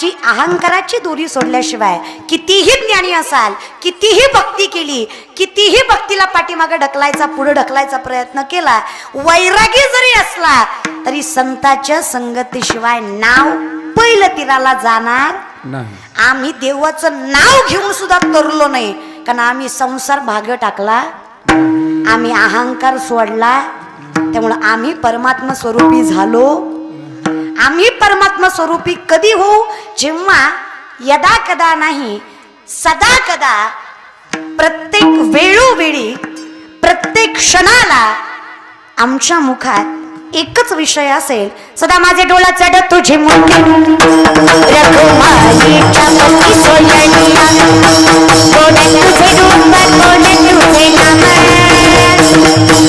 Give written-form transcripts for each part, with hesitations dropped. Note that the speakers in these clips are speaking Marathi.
मनाची अहंकाराची दोरी सोडल्याशिवाय कितीही ज्ञानी असाल, कितीही भक्ती केली, कितीही भक्तीला पाठीमागे ढकलायचा, पुढे ढकलायचा प्रयत्न केला, वैरागी जरी असला तरी संतांच्या संगतीशिवाय नाव पहिलं तीराला जाणार नाही. आम्ही देवाचं नाव घेऊन सुद्धा तरलो नाही, कारण आम्ही संसार भाग टाकला, आम्ही अहंकार सोडला, त्यामुळे आम्ही परमात्मा स्वरूपी झालो. आम्ही परमात्मा स्वरूपी कधी होऊ? जेव्हा यदा कदा नाही, सदा कदा, प्रत्येक वेळोवेळी, प्रत्येक क्षणाला आमच्या मुखात एकच विषय असेल, सदा माझे डोळा चढत तुझे मोठे रघुमाईच्या पती सोयनिया, कोणे तुझे रूप, कोणे तुझे नाम,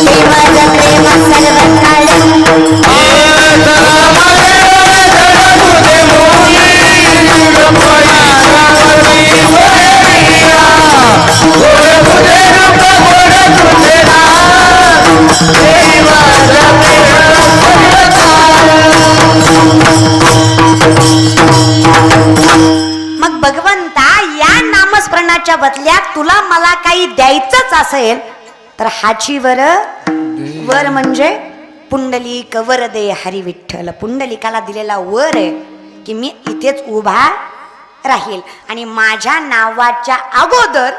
देवाचा प्रेम सर्व काळ. मग भगवंता, या नामस्मरणाच्या बदल्यात तुला मला काही द्यायचंच असेल तर हाची वर, वर म्हणजे पुंडलिक वर दे हरी विठ्ठल. पुंडलिकाला दिलेला वर आहे की मी इथेच उभा राहील आणि माझ्या नावाच्या अगोदर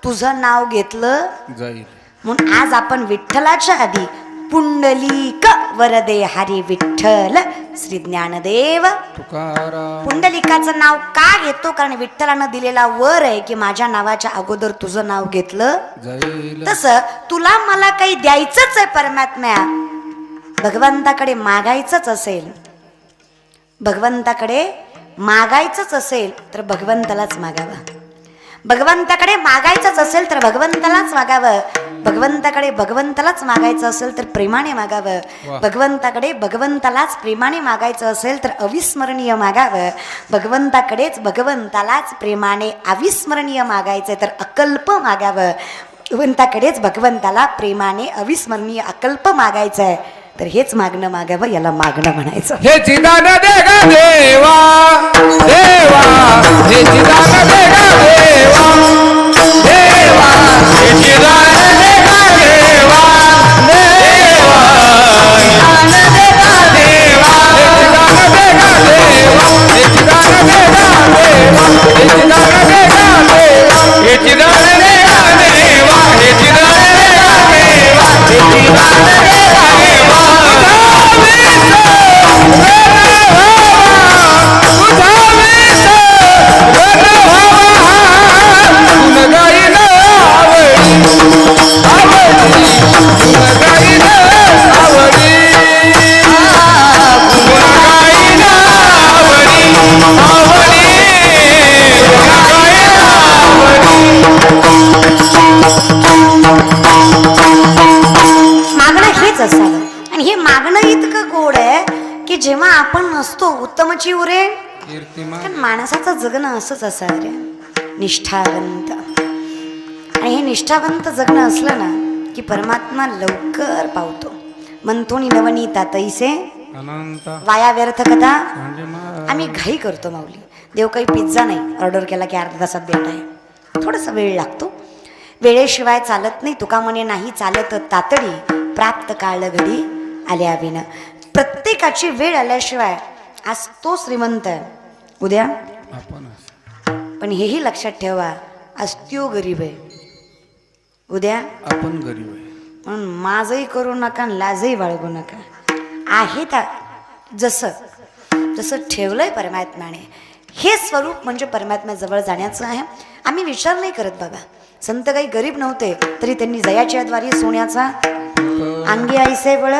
तुझं नाव घेतलं जाईल. म्हणून आज आपण विठ्ठलाच्या आधी पुंडलिक वरदे हरी विठ्ठल श्री ज्ञानदेव तुकाराम. पुंडलिकाचं नाव का घेतो? कारण विठ्ठलानं दिलेला वर आहे की माझ्या नावाच्या अगोदर तुझं नाव घेतलं जाईल. तसं तुला मला काही द्यायचंच आहे परमात्म्या, भगवंताकडे मागायचंच असेल, भगवंताकडे मागायचंच असेल तर भगवंतालाच मागावं, भगवंताकडे मागायचंच असेल तर भगवंतालाच मागावं, भगवंताकडे भगवंतालाच मागायचं असेल तर प्रेमाने मागावं, भगवंताकडे भगवंतालाच प्रेमाने मागायचं असेल तर अविस्मरणीय मागावं, भगवंताकडेच भगवंतालाच प्रेमाने अविस्मरणीय मागायचं तर अकल्प मागावं, भगवंताकडेच भगवंताला प्रेमाने अविस्मरणीय अकल्प मागायचं आहे तर हेच मागणं मागावं, याला मागणं म्हणायचं. हे चिदान दे गा देवा, देवा हे चिदान दे गा देवा, देवा हे चिदान दे गा देवा, देवा चिदान दे गा देवा, हे चिदान दे गा देवा, हे चिदान दे गा देवा, हे चिदान दे गा देवा, हे चिदान दे गा देवा, हे चिदान दे गा देवा, हे चिदान दे गा देवा. आणि हे मागणं इतकं गोड आहे की जेव्हा आपण नसतो उत्तमची उरे, कारण माणसाचं जगणं असंच असावं रे, निष्ठावंत. आणि हे निष्ठावंत जगणं असलं ना की परमात्मा लवकर पावतो. म्हणतो नि नवनीता तैसे वाया व्यर्थ कथा. आम्ही घाई करतो माऊली, देव काही पिझ्झा नाही ऑर्डर केला की अर्धा तासात देत आहे, थोडासा वेळ लागतो, वेळेशिवाय चालत नाही. तुका म्हणे नाही चालत तातडी, प्राप्त काळ घडी आल्या विना. प्रत्येकाची वेळ आल्याशिवाय, आज तो श्रीमंत आहे उद्या आपण, पण हेही लक्षात ठेवा आज त्यो गरीब आहे, उद्या आपण गरीब आहे. म्हणून माझही करू नका, लाजही बाळगू नका. आहे त्या जसं जसं ठेवलंय परमात्म्याने, हे स्वरूप म्हणजे परमात्म्याजवळ जाण्याचं आहे. आम्ही विचार नाही करत बाबा, संत काही गरीब नव्हते तरी त्यांनी जयाच्या द्वारे सोन्याचा अंगी ऐसे बळ.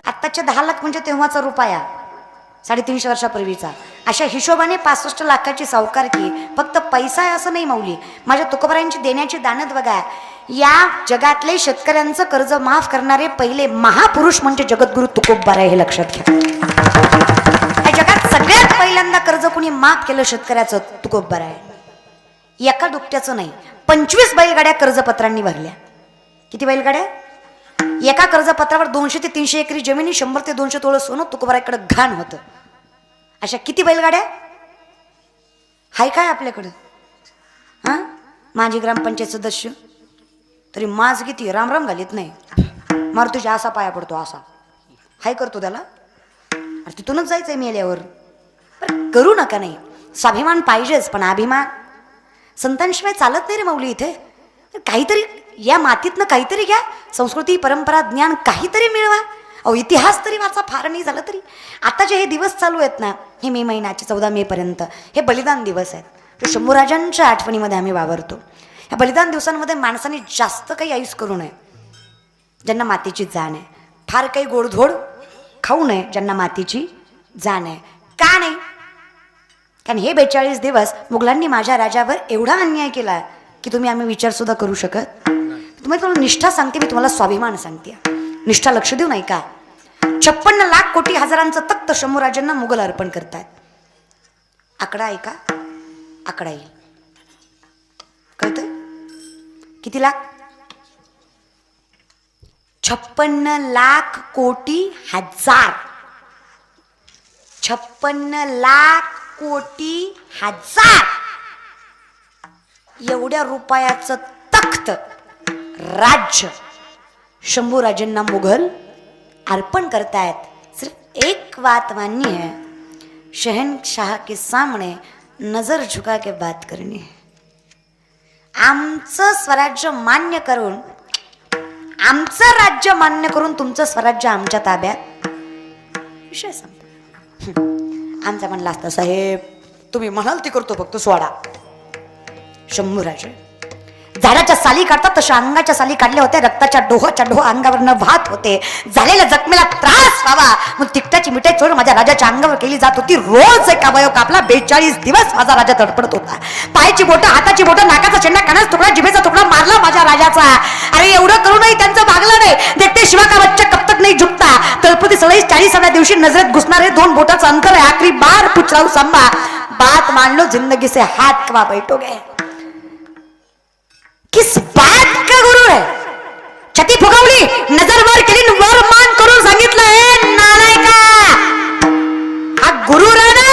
आत्ताच्या 10 लाख म्हणजे तेव्हाचा रुपया 350 वर्षापूर्वीचा. अशा हिशोबाने 65 लाखाची सावकारकी. फक्त पैसा आहे असं नाही माऊली, माझ्या तुकोबारायांची देण्याची दानत बघा. या जगातले शेतकऱ्यांचं कर्ज माफ करणारे पहिले महापुरुष म्हणजे जगद्गुरु तुकोबाराय, हे लक्षात घ्या. या जगात सगळ्यात पहिल्यांदा कर्ज कोणी माफ केलं शेतकऱ्याचं, तुकोबाराय. एका दुपट्याचं नाही, 25 बैलगाड्या कर्जपत्रांनी भरल्या. किती बैलगाड्या? एका कर्जपत्रावर 200 ते 300 एकरी जमिनी, 100 ते 200 तोळ सोनं तुकोबारायकडे घाण होतं. अशा किती बैलगाड्या? हाय काय आपल्याकडं? हां, माझी ग्रामपंचायत सदस्य तरी माज किती रामराम घालीत नाही. मार तुझ्या असा पाया पडतो असा हाय करतो त्याला. अरे तिथूनच जायचंय मेल्यावर. करू नका नाही, स्वाभिमान पाहिजेच, पण अभिमान संतांशिवाय चालत नाही रे माऊली. इथे काहीतरी या मातीतनं काहीतरी घ्या, संस्कृती परंपरा ज्ञान काहीतरी मिळवा. अहो इतिहास तरी वाचा, फार नाही झालं तरी. आता जे हे दिवस चालू आहेत ना, हे मे महिन्याचे 14 मे पर्यंत हे बलिदान दिवस आहेत. तो शंभूराजांच्या आठवणीमध्ये आम्ही वावरतो. या बलिदान दिवसांमध्ये माणसाने जास्त काही आयुष करू नये, ज्यांना मातीची जाण आहे. फार काही गोडधोड खाऊ नये, ज्यांना मातीची जाण आहे. का नाही? कारण हे 42 दिवस मुघलांनी माझ्या राजावर एवढा अन्याय केला की आम्ही विचार सुद्धा करू शकत. तुम्हाला निष्ठा सांगते मी, तुम्हाला स्वाभिमान सांगते. निष्ठा लक्ष देऊ नाही का? 56 लाख कोटी हजारांचं तख्त शंभूराजांना मुघल अर्पण करतायत. आकडा ऐका, आकडा येईल. कळतंय किती लाख? 56 लाख कोटी हजार. 56 लाख कोटी हजार एवढ्या रुपयाचं तख्त राज्य शंभूराजांना मुघल अर्पण करतायत. सिर्फ एक बात माननी है, शहनशाह के सामने नजर झुका के बात करनी है. आमचं स्वराज्य मान्य करून, आमचं राज्य मान्य करून तुमचं स्वराज्य आमच्या ताब्यात, विषय संपला. आमचा म्हणला असता, साहेब तुम्ही म्हणाल ती करतो, फक्त सोडा. शंभूराज झाडाच्या साली काढतात तशा अंगाच्या साली काढल्या होत्या. रक्ताच्या डोहाच्या डोहा अंगावरनं वाहत होते. झालेल्या जखमेला त्रास व्हावा मग तिकटाची मिठाई चोर माझ्या राजाच्या अंगावर केली जात होती. रोज एक अवयव कापला. 42 दिवस माझा राजा तडपडत होता. पायाची बोटं, हाताची बोटं, नाकाचा चेंडा, कानाचा तुकडा, जिभेचा तुकडा मारला माझ्या राजाचा. अरे एवढं करूनही त्यांचं भागलं नाही. देखते शिवा का बच्चा कब तक नाही झुकता. तळपती सळई 40व्या दिवशी नजरेत घुसणारे 2 बोटाचं अंतर आहे. आखरी बार पूछ रहा हूं संभा, बात मान लो, जिंदगी से हाथ कवा बैठोगे. किस बात का गुरु है? छती फुगवली, नजर वर केली, वर मान करून सांगितलं, हे नालायका, हा गुरु आहे ना,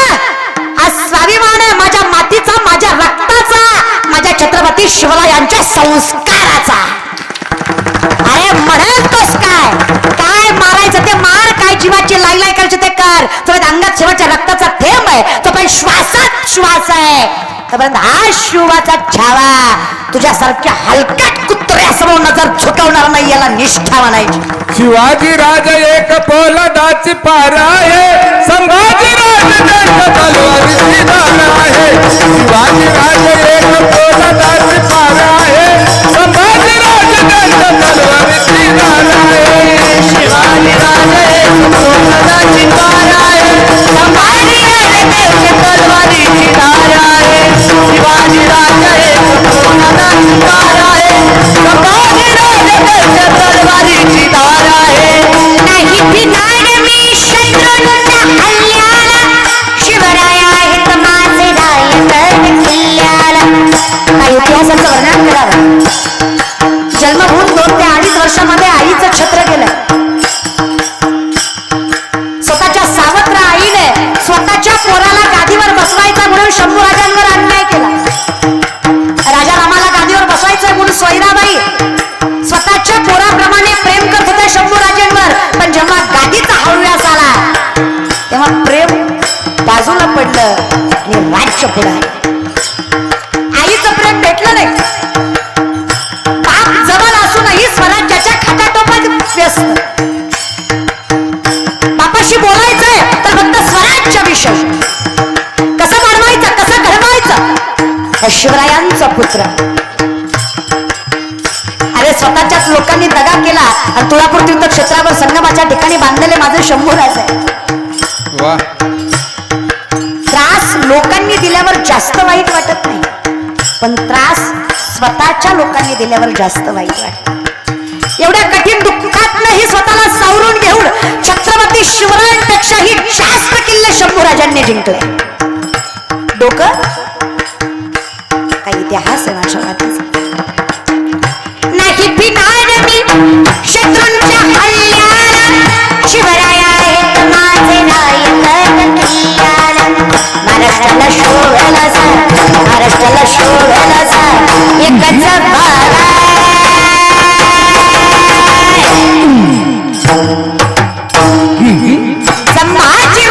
हा स्वाभिमान आहे माझ्या मातीचा, माझ्या रक्ताचा, माझ्या छत्रपती शिवरायांच्या संस्काराचा. अरे म्हणतोस काय? काय मारायचं ते मार, काय जीवाची लाई करायचं ते कर. तो अंगात शिवाच्या रक्ताचा थेंब आहे, तो पण श्वासात श्वास आहे. तोपर्यंत हा शिवाचा छावा तुझ्यासारख्या हलकट कुत्र्यासमोर नजर झुकवणार नाही, याला निष्ठा म्हणायची. शिवाजी राजा एक पोलादाची पार आहे. संभाजी राजा तलवारीची धार आहे. शिवाजी राजा एक पोलादाची पार आहे. संभाजी राजा तलवारीची धार आहे. शिवाजी राजा एक पोलादाची पार आहे. संभाजी राजा तलवारीची धार आहे. शिवाजी राजा एक पोलादाची पार आहे. संभाजी राजा तलवारीची धार आहे. नाही भिणार मी शत्रूंच्या हल्ल्याला. शिवराय आहेत माझे नायक किल्ल्याला. काही इतिहासाचं वर्णन करावं. जन्मभूम 2 ते 2.5 वर्षामध्ये आईचं छत्र गेलं. स्वतःच्या सावत्र आईने स्वतःच्या पोराला गादीवर बसवायचा म्हणून शंभूराजांवर अन्याय केला. राजा रामाला गादीवर बसवायचं म्हणून सोयराबाई स्वतःच्या पोराप्रमाणे प्रेम करत होत्या शंभूराजांवर. पण जेव्हा गादीचा हव्यास आला तेव्हा प्रेम बाजूला पडलं आणि राज्य पुढे आलं. आईचं प्रेम भेटलं नाही. बाप जवळ असूनही स्वराज्याच्या खाटाटोपात व्यस्त. बापाशी बोलायचंय तर फक्त स्वराज्य विषय. कसं वाढवायचं, कसं घडवायचं. शिवरायांचा पुत्र. अरे स्वतःच्याच लोकांनी दगा केला आणि तुळापूर तीर्थक्षेत्रावर संगमाच्या ठिकाणी बांधलेले माझे शंभूराज आहे. त्रास लोकांनी दिल्यावर जास्त वाईट वाटत नाही, पण त्रास स्वतःच्या लोकांनी दिल्यावर जास्त वाईट वाटत. एवढ्या कठीण दुःखातनंही स्वतःला सावरून घेऊन छत्रपती शिवरायांपेक्षाही जास्त किल्ले शंभूराजांनी जिंकले. डोकं काही इतिहास आहे माझ्या मातीचा. नाही भिणार मी शत्रूंच्या हल्ल्याला. शिवराय आहेत माझे नायक किल्ल्याला. महाराष्ट्राला शोभेलासा महाराष्ट्राला शोभेलासा एकच बाळा संभाजी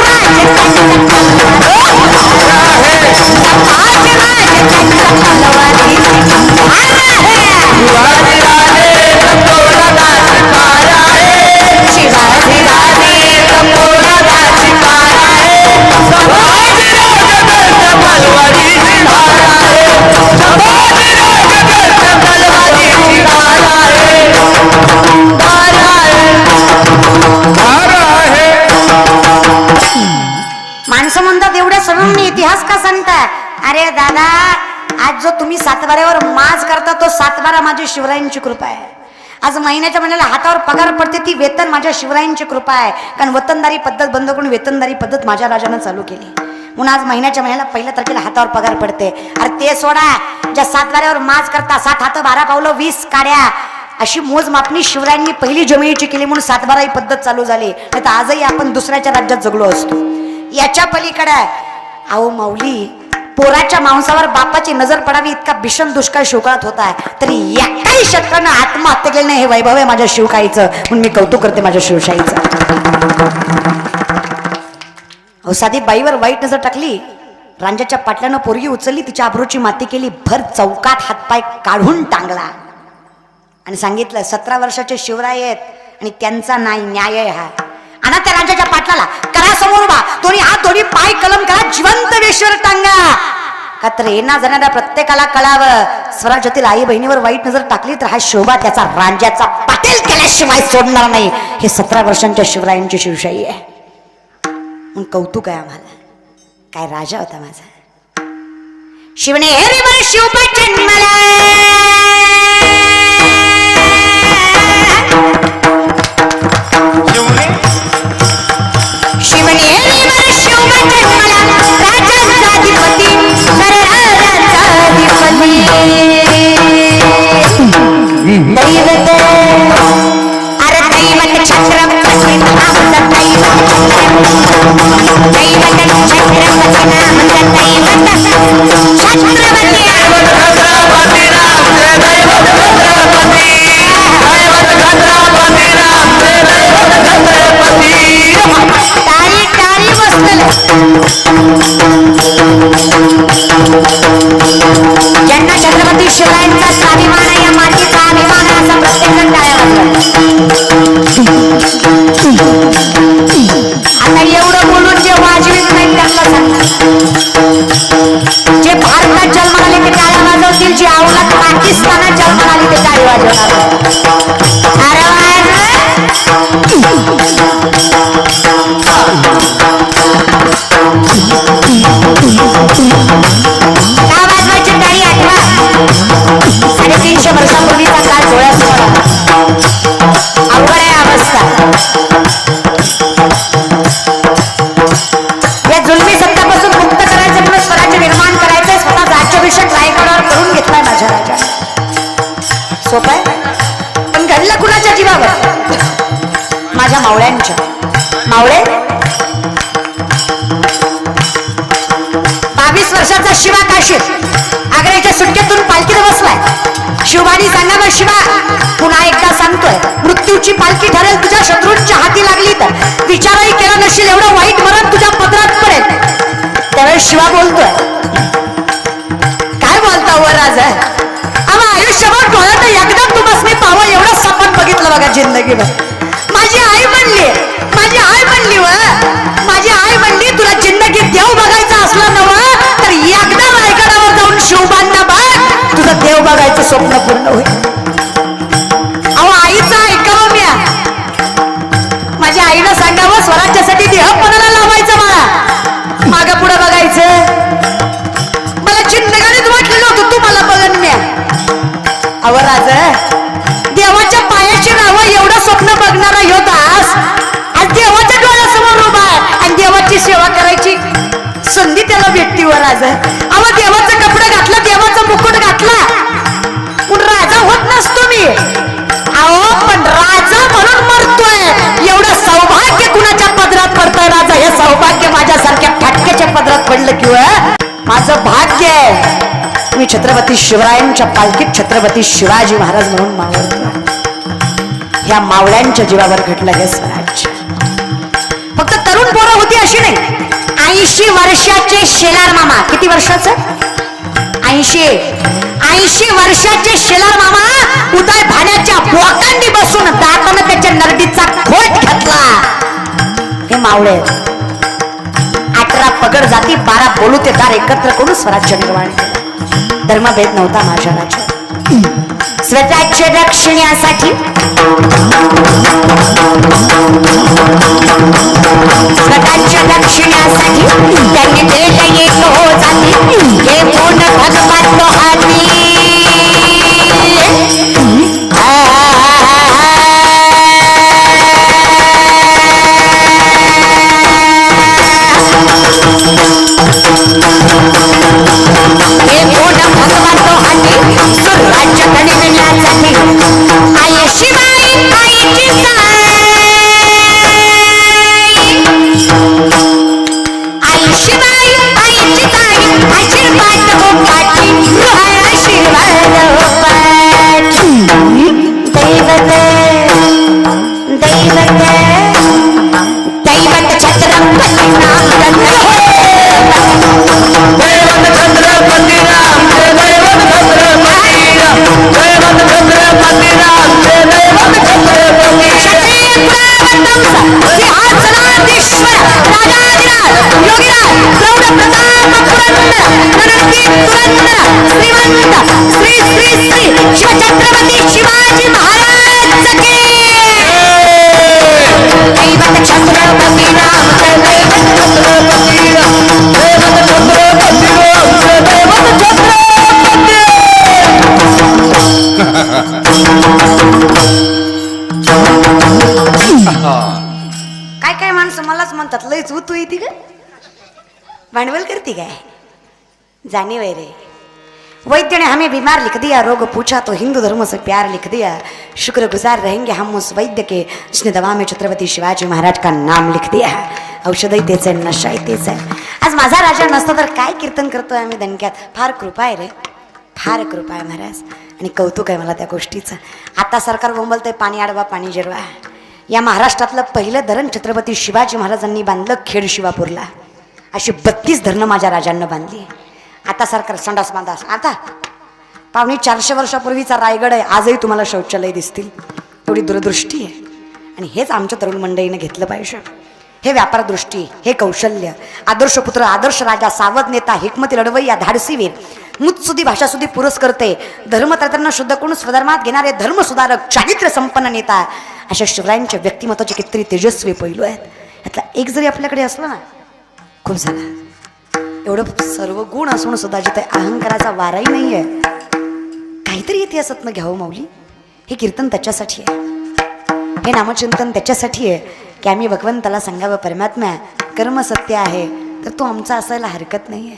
माणसं म्हणतात एवढ्या सरून मी इतिहास का सांगता. अरे दादा, आज जो तुम्ही सातबाऱ्यावर माज करता तो सातबारा माझी शिवरायांची कृपा आहे. आज महिन्याच्या महिन्याला हातावर पगार पडते ती वेतन माझ्या शिवरायांची कृपा आहे. कारण वतनदारी पद्धत बंद करून वेतनदारी पद्धत माझ्या राजानं चालू केली म्हणून आज महिन्याच्या महिन्याला पहिल्या तारखेला हातावर पगार पडते. अरे ते सोडा, ज्या सातबाऱ्यावर माज करता 7 हात 12 पावलं 20 काड्या अशी मोजमापणी शिवरायांनी पहिली जमिनीची केली म्हणून सातबारा ही पद्धत चालू झाली. नाही तर आजही आपण दुसऱ्याच्या राज्यात जगलो असतो. याच्या पलीकडे अहो माऊली, पोराच्या मांसावर बापाची नजर पडावी इतका भीषण दुष्काळ शिवकाळात होता आहे तरी एकाही शस्त्रानं आत्महत्या केली नाही. हे वैभव आहे माझ्या शिवकाईचं म्हणून मी कौतुक करते माझ्या शिवशाहीचं. अहो साधी बाईवर वाईट नजर टाकली, रांजाच्या पाटल्यानं पोरगी उचलली, तिच्या आबरूची माती केली, भर चौकात हातपाय काढून टांगला आणि सांगितलं 17 वर्षाचे शिवराय आहेत आणि त्यांचा नाही न्याय आहे हा. आणि त्या राजाच्या पाटलाला करा समोर उभा, दोन्ही हात दोन्ही पाय कलम करा, जिवंत वेश्वर टांगा. का तर येणार जाणाऱ्या प्रत्येकाला कळावं स्वराज्यातील आई बहिणीवर वाईट नजर टाकली तर हा शोभा त्याचा रांजाचा पाटील केल्याशिवाय सोडणार नाही. हे 17 वर्षांच्या शिवरायांची शिवशाही आहे म्हणून कौतुक आहे आम्हाला. काय राजा होता माझा. शिवने हेरीवर शिवबा जन्मला, शिवनेरीवर शिवबा जन्मला, राजांचा अधिपती सरदारांचा अधिपती. दैवत अरे दैवत छत्रपती नामचा दैवत ज्यांना छत्रपती शिवरायांचा स्वाभिमान आहे, या मातीचा अभिमान आहे, असा प्रत्येक टाळ्या आता एवढं बोलून जे वाजवीत नाही त्यांना सांगा. जे भारतात जन्माला आले ते टाळ्या वाजवतील, जे अवलाद पाकिस्तानात जन्माला आली ते टाळी वाजवणार. अरे का वाजवायची टाळी आठवा. 350 वर्षापूर्वीचा काळ डोळ्यासमोर अवघड आहे अवस्था. या जुलमी सत्तापासून मुक्त करायचं म्हणून स्वराज्य निर्माण करायचंय. स्वतः राज्याभिषेक रायगडावर करून घेतलाय माझ्या राजाने. सोपं आहे पण घडलं कुणाच्या जीवावर. माझ्या मावळ्यांच्या. मावळे 22 वर्षाचा शिवा काशीत आग्र्याच्या सुटकेतून पालखीत बसलाय. शिवबानी सांगावं शिवा, पुन्हा एकदा सांगतोय, मृत्यूची पालखी ठरेल तुझ्या शत्रूंच्या हाती लागली तर विचारही केला नसेल एवढं वाईट मरण तुझ्या पदरात पडेल. त्यावेळेस शिवा बोलतोय, काय बोलता वर राजा, आम्हा आयुष्यभर डोळ्यात एकदा तुम्हाला मी पाहावं एवढं सपन बघितलं बघा जिंदगीभर. माझी आई म्हणली, माझी आई म्हणली माझी आई म्हणली तुला जिंदगीत देव बघायचा असला नवं तर एकदा रायगडावर जाऊन शिवबांना बघ, तुझं देव बघायचं स्वप्न पूर्ण होईल. अहो आईचं ऐकावं म्या. माझ्या आईनं सांगावं स्वराज्यासाठी देह पणाला लावायचं मला, मागं पुढं बघायचं. मला जिंदगानीत वाटलं नव्हतं तू मला बघन म्या. अहो राजा, देवाच्या पायाशी राहावं एवढं स्वप्न बघणारा योदास आज देवाच्या डोळ्यासमोर उभा आहे आणि देवाची सेवा करायची संधी त्याला भेटती वर राजा. अहो देवाचं कपडं घातलं, देवाचं मुकुट घातला पण राजा होत नसतो मी. अहो पण राजा म्हणून मरतोय एवढं सौभाग्य कुणाच्या पदरात पडतंय राजा. हे सौभाग्य माझ्यासारख्या फाटक्याच्या पदरात पडलं किंवा माझं भाग्य आहे मी छत्रपती शिवरायांच्या पालखीत छत्रपती शिवाजी महाराज म्हणून मावळतो. या मावळ्यांच्या जीवावर घडलं हे स्वराज्य. फक्त तरुण पोरं होती अशी नाही. 80 वर्षाचे शेलार मामा. किती वर्षाचं? 80 वर्षाचे शेलार मामा उदय भाण्याच्या बोकांनी बसून दातानं त्याच्या नरडीचा खोट घातला. हे मावळे 18 पगड जाती 12 बोलू ते दार एकत्र करून स्वराज्य निर्माण केलं. धर्मभेद नव्हता माझ्या राज्यात. स्वतःच्या रक्षणासाठी त्यांनी दिले एक हो जाती हे पूर्ण भगवत हाती. हे पूर्ण भगवत हाती स्वराज्य घडविण्यासाठी आई शिवाई आईची आई शिवाई आईची ताई आशीर्वाद हो पाठी आशीर्वाद हो पाठी. दैवत दैवत दैवत छत्रपती नाम छत्रपती शिवाजी महाराज की दैवत छत्रपती नाम काय काय माणसं मलाच म्हणतात लय तू येते का भांडवल करती काय जाणीव आहे रे. वैद्य ने हमें बीमार लिख दिया रोग पूछा तो हिंदू धर्म से प्यार लिख दिया शुक्रगुजार रहेंगे हम उस वैद्य के जिसने दवा में छत्रपती शिवाजी महाराज का नाम लिख दिया. औषधही तेच आहे नशाही तेच आहे. आज माझा राजा नसता तर काय कीर्तन करतोय आम्ही दणक्यात. फार कृपा आहे रे फार कृपा आहे महाराज आणि कौतुक आहे मला त्या गोष्टीचं. आता सरकार बोंबलतंय पाणी अडवा पाणी जिरवा. या महाराष्ट्रातलं पहिलं धरण छत्रपती शिवाजी महाराजांनी बांधलं खेड शिवापूरला. अशी 32 धरणं माझ्या राजांना बांधली. आता सरकार संडास बांधास. आता 450 वर्षापूर्वीचा रायगड आहे आजही तुम्हाला शौचालय दिसतील. एवढी दूरदृष्टी आहे आणि हेच आमच्या तरुण मंडळीने घेतलं पाहिजे. हे व्यापार दृष्टी हे कौशल्य आदर्श पुत्र आदर्श राजा सावध नेता हिकमती लढवय्या धाडसी वीर मुत्सुदी भाषासुदी पुरस्कर्ते धर्मतंत्रांना शुद्ध करून स्वधर्मात घेणारे धर्मसुधारक चारित्र्य संपन्न नेता अशा शिवरायांच्या व्यक्तिमत्वाचे कितीतरी तेजस्वी पैलू आहेत. यातला एक जरी आपल्याकडे असला ना खूप झाला. एवढं सर्व गुण असून सुद्धा जिथे अहंकाराचा वाराही नाही आहे. काहीतरी इतिहासातनं घ्यावं माऊली. हे कीर्तन त्याच्यासाठी आहे हे नामचिंतन त्याच्यासाठी आहे की आम्ही भगवंताला सांगावं परमात्मा कर्म सत्य आहे तर तो आमचा असायला हरकत नाही आहे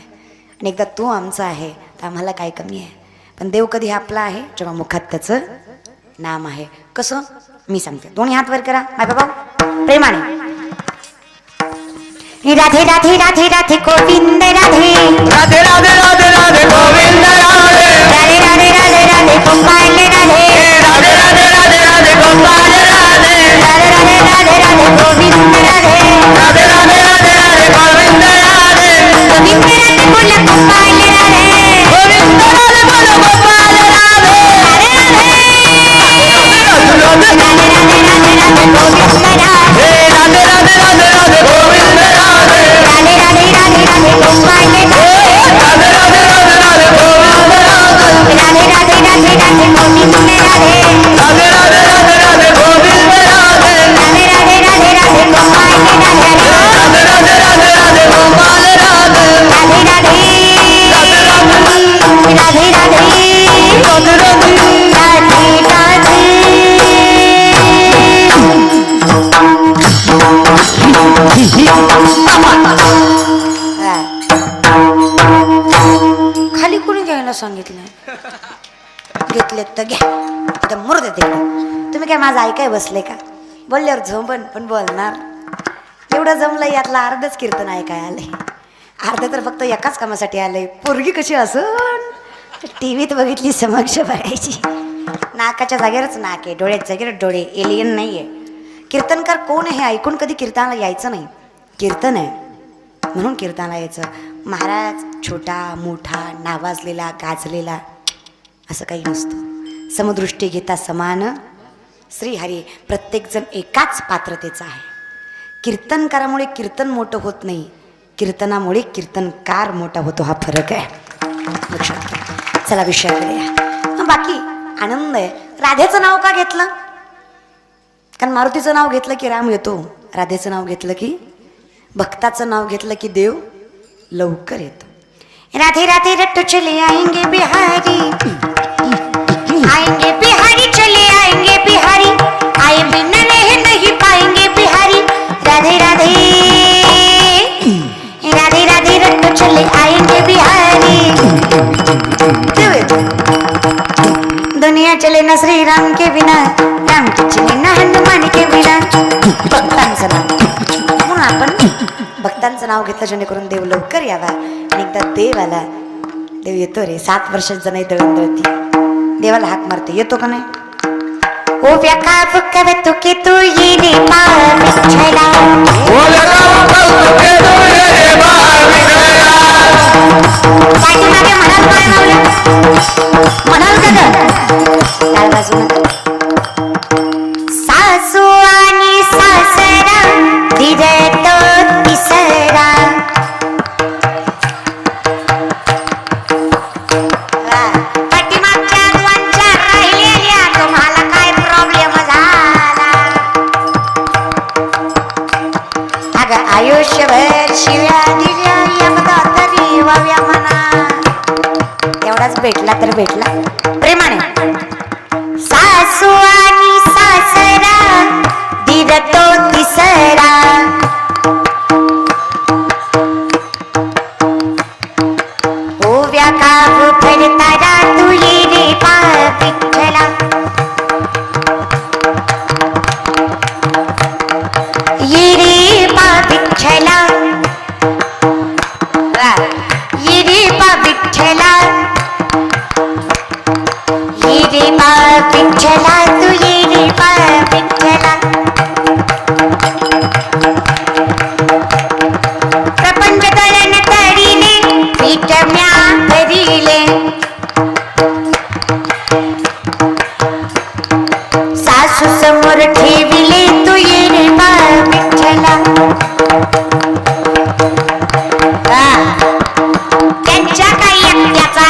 आणि एकदा तो आमचा आहे तर आम्हाला काय कमी आहे. पण देव कधी आपला आहे जेव्हा मुखात त्याचं नाम आहे. कसं मी सांगते. दोन्ही हात वर करा माय बाबा प्रेमाने. राधे राधे राधे राधे गोविंद राधे राधे राधे राधे राधे गोविंद राधे राधे राधे राधे राधे गोपाल राधे राधे राधे राधे राधे गोपाल राधे राधे राधे राधे राधे गोविंद राधे राधे राधे राधे राधे गोविंद राधे गोविंद राधे बोला गोपाल राधे गोविंद राधे बोलो गोपाल राधे राधे राधे राधे राधे राधे गोविंद राधे राधे राधे राधे राधे गोविंद राधे राधे राधे राधे राधे गोपाल राधे राधे राधे राधे राधे गोविंद राधे राधे राधे राधे राधे गोविंद राधे राधे राधे राधे राधे गोविंद राधे राधे राधे राधे राधे गोपाल राधे राधे राधे राधे राधे गोपाल राधे राधे राधे राधे राधे राधे राधे खाली कोणी घ्यायला सांगितलं घेतले तर घ्या आता मुर्द तिकडे. तुम्ही काय माझं ऐकाय बसले का? बोलल्यावर झोंबन पण बोलणार. एवढं जमलं यातलं अर्धच कीर्तन ऐकाय आले. अर्ध तर फक्त एकाच कामासाठी आलंय. पोरगी कशी असन टीव्हीत बघितली समक्ष बघायची. नाकाच्या जागेवरच नाक आहे, डोळ्याच्या जागेवर डोळे. एलियन नाही आहे. कीर्तनकार कोण आहे हे ऐकून कधी कीर्तनाला यायचं नाही. कीर्तन आहे म्हणून कीर्तनाला यायचं. महाराज छोटा मोठा नावाजलेला गाजलेला असं काही नसतं. समदृष्टी घेता समान श्रीहरी. प्रत्येकजण एकाच पात्रतेचा आहे. कीर्तनकारामुळे कीर्तन मोठं होत नाही, कीर्तनामुळे कीर्तनकार मोठा होतो. हा फरक आहे, लक्षात घ्या. चला विषयाकडे या. बाकी आनंद आहे. राधेचं नाव का घेतलं? कारण मारुतीचं नाव घेतलं की राम येतो, राधेचं नाव घेतलं की, भक्ताचं नाव घेतलं की देव लवकर येतो. राधे राधे रट्टू चले आएंगे बिहारी, आएंगे बिहारी चले आएंगे बिहारी, आए बिना नहीं पाएंगे बिहारी. राधे राधे राधे राधे रट्टू चले आएंगे बिहारी. दुनिया चले ना श्री राम के बिना, राम की चले ना हनुमान के बिना. भक्तांचं नाव म्हणून आपण भक्तांचं नाव घेतलं जेणेकरून देव लवकर यावा. आणि एकदा देव आला, देव येतो रे. 7 वर्षात जण दळण दळती, देवाला हाक मारते, येतो का नाही? ओ व्याका फुकवे तू की तू ये रे पाविछला, ओ लगा कौतुके तू ये रे पाविछला. पाठीमागे म्हणाल काय मावलं? म्हणाल का डाळ बाजूला. सासू आणि सासरा धीरे तो तिसरा. पाठीमागच्या 2-4 राहिलेल्या तुम्हाला काय प्रॉब्लेम झाला? अगं आयुष्यभर शिव्या दिल्या एकदा तरी वाव्या म्हणा. एवढाच भेटला तर भेटला प्रेमाने. सासू आणि सासरा धीर तो तिसरा. ओव्या काव फिरताना तू ये रे पाविछला, ये रे पाविछला, ये रे पाविछला, ये रे पाविछला, तू ये रे पाविछला. प्रपंच दळण तळीले पीठ म्या भरिले. सासू समोर ठेविले तू ये रे पाविछला. त्यांच्या काही एकट्याचा